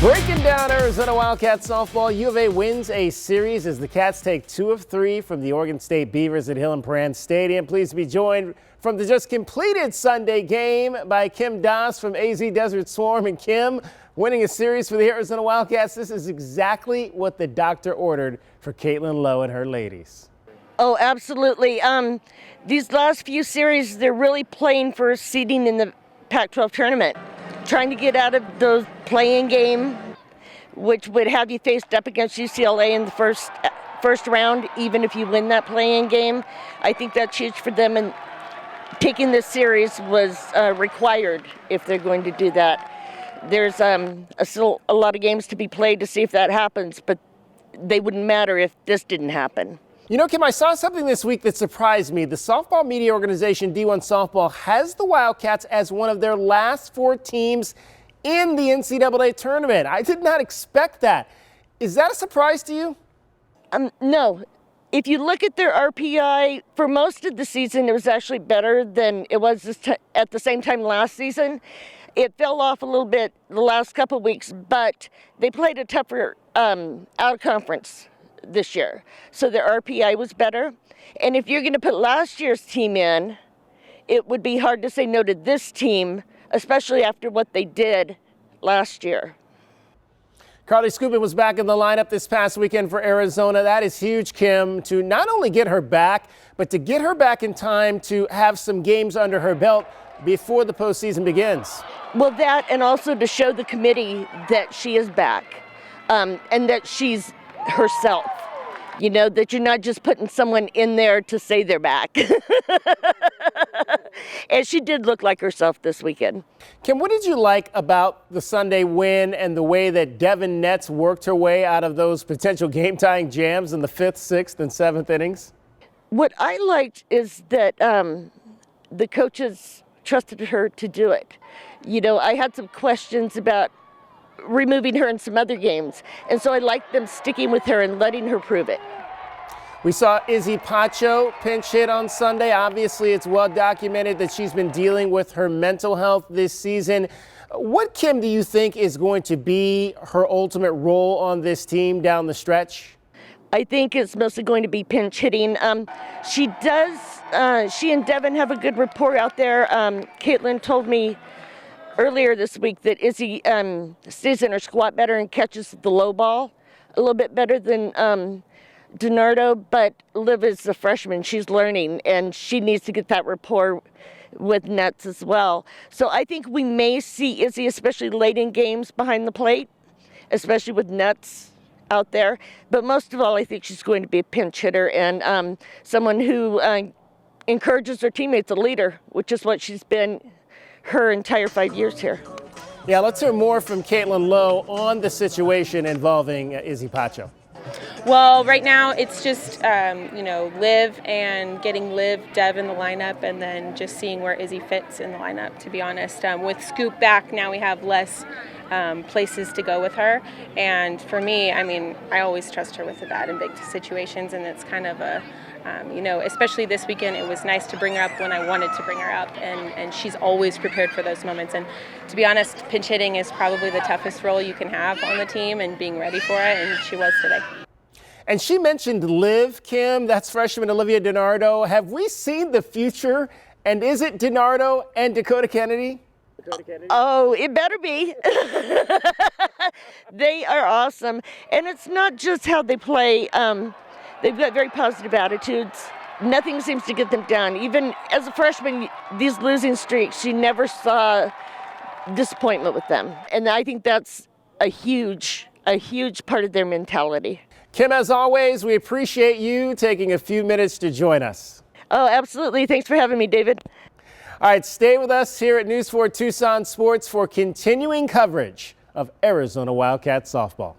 Breaking down Arizona Wildcats softball, U of A wins a series as the Cats take 2 of 3 from the Oregon State Beavers at Hill & Perrin Stadium. Pleased to be joined from the just completed Sunday game by Kim Doss from AZ Desert Swarm. And Kim, winning a series for the Arizona Wildcats, this is exactly what the doctor ordered for Caitlin Lowe and her ladies. Oh, absolutely. These last few series, they're really playing for seeding in the Pac-12 tournament. Trying to get out of those play-in game, which would have you faced up against UCLA in the first round, even if you win that play-in game. I think that's huge for them, and taking this series was required if they're going to do that. There's still a lot of games to be played to see if that happens, but they wouldn't matter if this didn't happen. You know, Kim, I saw something this week that surprised me. The softball media organization D1 Softball has the Wildcats as one of their last 4 teams in the NCAA tournament. I did not expect that. Is that a surprise to you? No. If you look at their RPI, for most of the season, it was actually better than it was at the same time last season. It fell off a little bit the last couple of weeks, but they played a tougher out-of-conference this year, so their RPI was better. And if you're going to put last year's team in, it would be hard to say no to this team, especially after what they did last year. Carly Scupin was back in the lineup this past weekend for Arizona. That is huge, Kim, to not only get her back, but to get her back in time to have some games under her belt before the postseason begins. Well, that, and also to show the committee that she is back, and that she's herself, you know, that you're not just putting someone in there to say they're back. And she did look like herself this weekend. Kim, what did you like about the Sunday win and the way that Devin Netz worked her way out of those potential game-tying jams in the 5th, 6th, and 7th innings? What I liked is that the coaches trusted her to do it. You know, I had some questions about removing her in some other games, and so I liked them sticking with her and letting her prove it. We saw Izzy Pacho pinch hit on Sunday. Obviously, it's well documented that she's been dealing with her mental health this season. What, Kim, do you think is going to be her ultimate role on this team down the stretch? I think it's mostly going to be pinch hitting. She and Devin have a good rapport out there. Caitlin told me earlier this week that Izzy stays in her squat better and catches the low ball a little bit better than DiNardo, but Liv is a freshman. She's learning, and she needs to get that rapport with Netz as well. So I think we may see Izzy, especially late in games behind the plate, especially with Netz out there. But most of all, I think she's going to be a pinch hitter and someone who encourages her teammates, a leader, which is what she's been her entire 5 years here. Yeah, let's hear more from Caitlin Lowe on the situation involving Izzy Pacho. Well, right now it's just, Liv and getting Liv, Dev in the lineup, and then just seeing where Izzy fits in the lineup, to be honest. With Scoop back, now we have less places to go with her. And for me, I always trust her with the bat in big situations, and it's kind of a, especially this weekend, it was nice to bring her up when I wanted to bring her up, and she's always prepared for those moments. And to be honest, pinch hitting is probably the toughest role you can have on the team, and being ready for it, and she was today. And she mentioned Liv, Kim, that's freshman Olivia DiNardo. Have we seen the future? And is it DiNardo and Dakota Kennedy? Oh, it better be. They are awesome. And it's not just how they play. They've got very positive attitudes. Nothing seems to get them down. Even as a freshman, these losing streaks, you never saw disappointment with them. And I think that's a huge part of their mentality. Kim, as always, we appreciate you taking a few minutes to join us. Oh, absolutely. Thanks for having me, David. All right, stay with us here at News 4 Tucson Sports for continuing coverage of Arizona Wildcat softball.